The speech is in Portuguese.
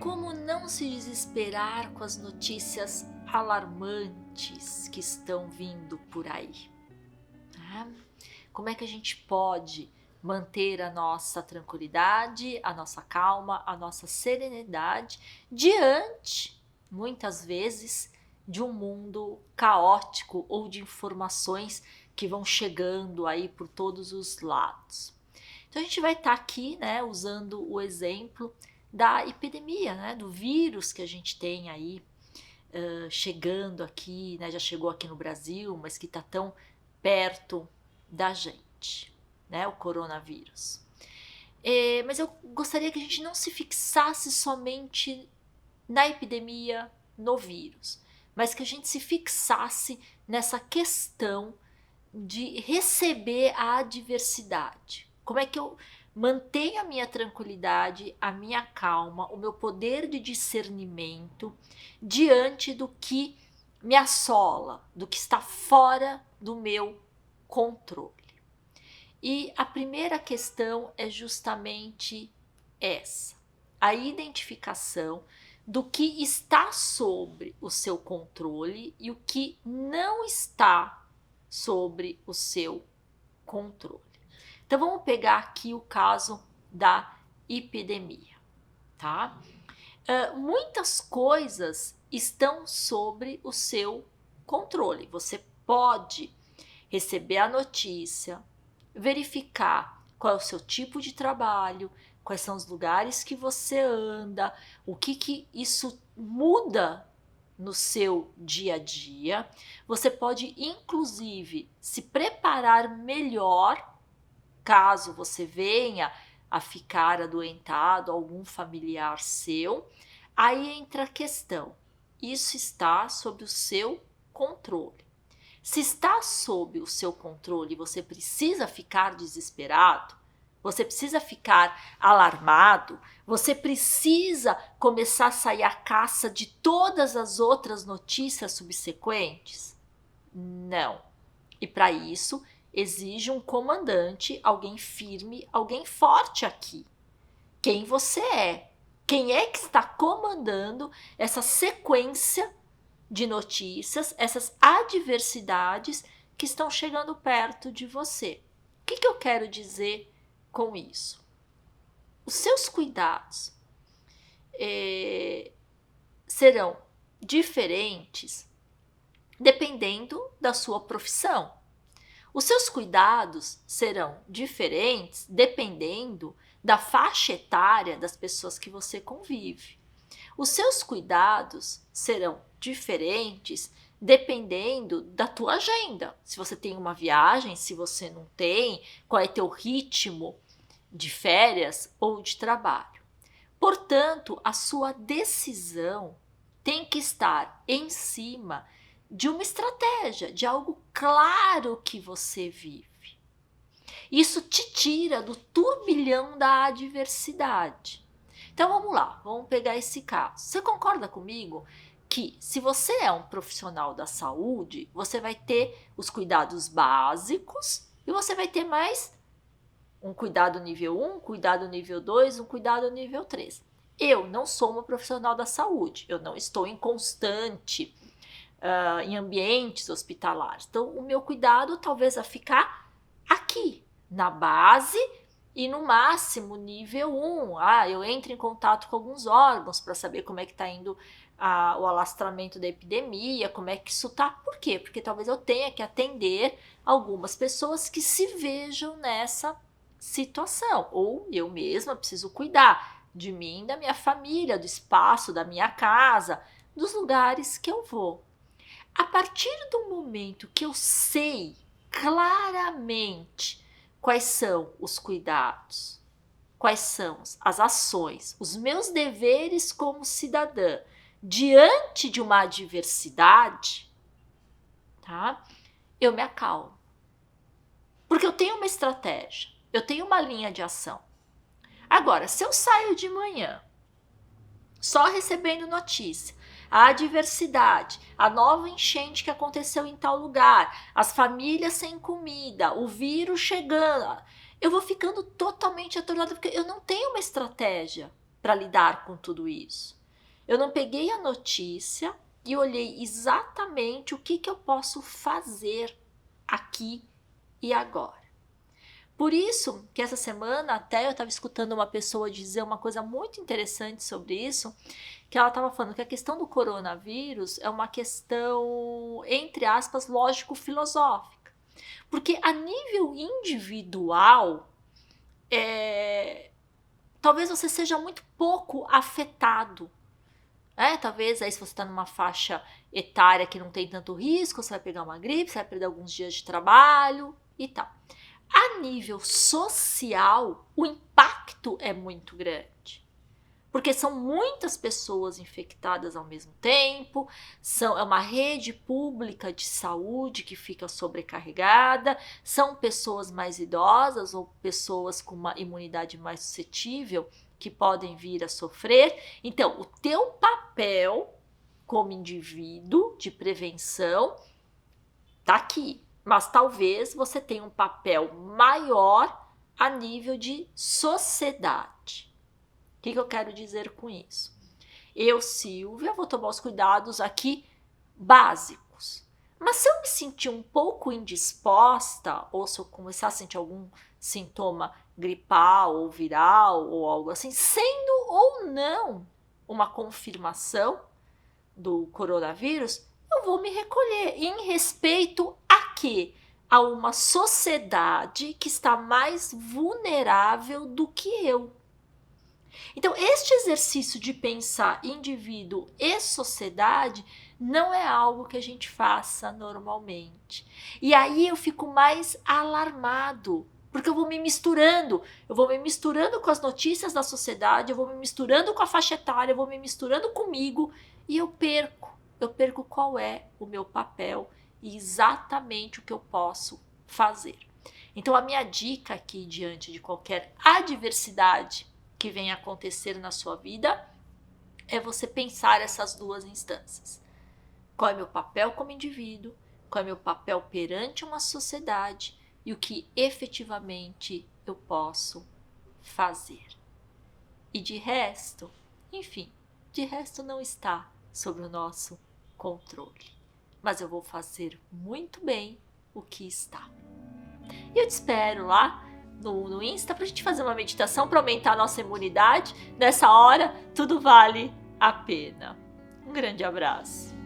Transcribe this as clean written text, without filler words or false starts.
Como não se desesperar com as notícias alarmantes que estão vindo por aí? Né? Como é que a gente pode manter a nossa tranquilidade, a nossa calma, a nossa serenidade diante, muitas vezes, de um mundo caótico ou de informações que vão chegando aí por todos os lados? Então a gente vai estar aqui, né, usando o exemplo da epidemia, né, do vírus que a gente tem aí chegando aqui, né, já chegou aqui no Brasil, mas que está tão perto da gente, né, o coronavírus. Mas eu gostaria que a gente não se fixasse somente na epidemia, no vírus, mas que a gente se fixasse nessa questão de receber a adversidade. Como é que eu mantenho a minha tranquilidade, a minha calma, o meu poder de discernimento diante do que me assola, do que está fora do meu controle. E a primeira questão é justamente essa: a identificação do que está sobre o seu controle e o que não está sobre o seu controle. Então vamos pegar aqui o caso da epidemia, tá? Muitas coisas estão sobre o seu controle. Você pode receber a notícia, verificar qual é o seu tipo de trabalho, quais são os lugares que você anda, o que isso muda no seu dia a dia. Você pode, inclusive, se preparar melhor caso você venha a ficar adoentado, algum familiar seu. Aí entra a questão: isso está sob o seu controle. Se está sob o seu controle, você precisa ficar desesperado, você precisa ficar alarmado, você precisa começar a sair à caça de todas as outras notícias subsequentes? Não. E para isso exige um comandante, alguém firme, alguém forte aqui. Quem você é? Quem é que está comandando essa sequência de notícias, essas adversidades que estão chegando perto de você? O que eu quero dizer com isso? Os seus cuidados serão diferentes dependendo da sua profissão. Os seus cuidados serão diferentes dependendo da faixa etária das pessoas que você convive. Os seus cuidados serão diferentes dependendo da tua agenda. Se você tem uma viagem, se você não tem, qual é teu ritmo de férias ou de trabalho. Portanto, a sua decisão tem que estar em cima de uma estratégia, de algo claro que você vive. Isso te tira do turbilhão da adversidade. Então vamos lá, vamos pegar esse caso. Você concorda comigo que se você é um profissional da saúde, você vai ter os cuidados básicos e você vai ter mais um cuidado nível 1, um cuidado nível 2, um cuidado nível 3. Eu não sou uma profissional da saúde, eu não estou em constante em ambientes hospitalares. Então, o meu cuidado talvez vai ficar aqui, na base e no máximo nível 1. Eu entro em contato com alguns órgãos para saber como é que está indo o alastramento da epidemia, como é que isso está. Por quê? Porque talvez eu tenha que atender algumas pessoas que se vejam nessa situação. Ou eu mesma preciso cuidar de mim, da minha família, do espaço, da minha casa, dos lugares que eu vou. A partir do momento que eu sei claramente quais são os cuidados, quais são as ações, os meus deveres como cidadã diante de uma adversidade, tá? Eu me acalmo. Porque eu tenho uma estratégia, eu tenho uma linha de ação. Agora, se eu saio de manhã só recebendo notícia, a adversidade, a nova enchente que aconteceu em tal lugar, as famílias sem comida, o vírus chegando, eu vou ficando totalmente atolada porque eu não tenho uma estratégia. para lidar com tudo isso. Eu não peguei a notícia e olhei exatamente o que eu posso fazer aqui e agora. Por isso que essa semana até eu estava escutando uma pessoa dizer uma coisa muito interessante sobre isso, que ela estava falando que a questão do coronavírus é uma questão, entre aspas, lógico-filosófica. Porque a nível individual, talvez você seja muito pouco afetado. Talvez aí se você está numa faixa etária que não tem tanto risco, você vai pegar uma gripe, você vai perder alguns dias de trabalho e tal. A nível social, o impacto é muito grande, porque são muitas pessoas infectadas ao mesmo tempo, é uma rede pública de saúde que fica sobrecarregada, são pessoas mais idosas ou pessoas com uma imunidade mais suscetível que podem vir a sofrer. Então, o teu papel como indivíduo de prevenção está aqui. Mas talvez você tenha um papel maior a nível de sociedade. O que eu quero dizer com isso? Eu, Silvia, vou tomar os cuidados aqui básicos. Mas se eu me sentir um pouco indisposta, ou se eu começar a sentir algum sintoma gripal ou viral ou algo assim, sendo ou não uma confirmação do coronavírus, eu vou me recolher em respeito a quê? A uma sociedade que está mais vulnerável do que eu. Então, este exercício de pensar indivíduo e sociedade não é algo que a gente faça normalmente. E aí eu fico mais alarmado, porque eu vou me misturando com as notícias da sociedade, eu vou me misturando com a faixa etária, eu vou me misturando comigo e eu perco qual é o meu papel e exatamente o que eu posso fazer. Então a minha dica aqui diante de qualquer adversidade que venha acontecer na sua vida é você pensar essas duas instâncias. Qual é meu papel como indivíduo? Qual é meu papel perante uma sociedade? E o que efetivamente eu posso fazer? E de resto, enfim, de resto não está sobre o nosso controle. Mas eu vou fazer muito bem o que está. E eu te espero lá no Insta pra gente fazer uma meditação para aumentar a nossa imunidade. Nessa hora, tudo vale a pena. Um grande abraço.